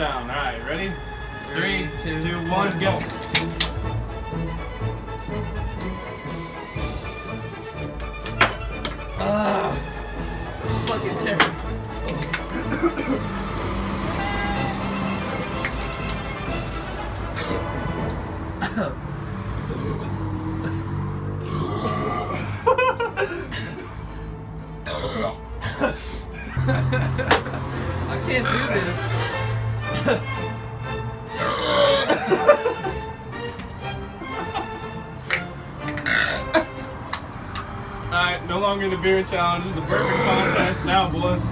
Down. All right, ready? 3, 2, 1, go. Fucking terrible. I can't do this. Alright, no longer the beer challenge, it's the burping contest now, boys.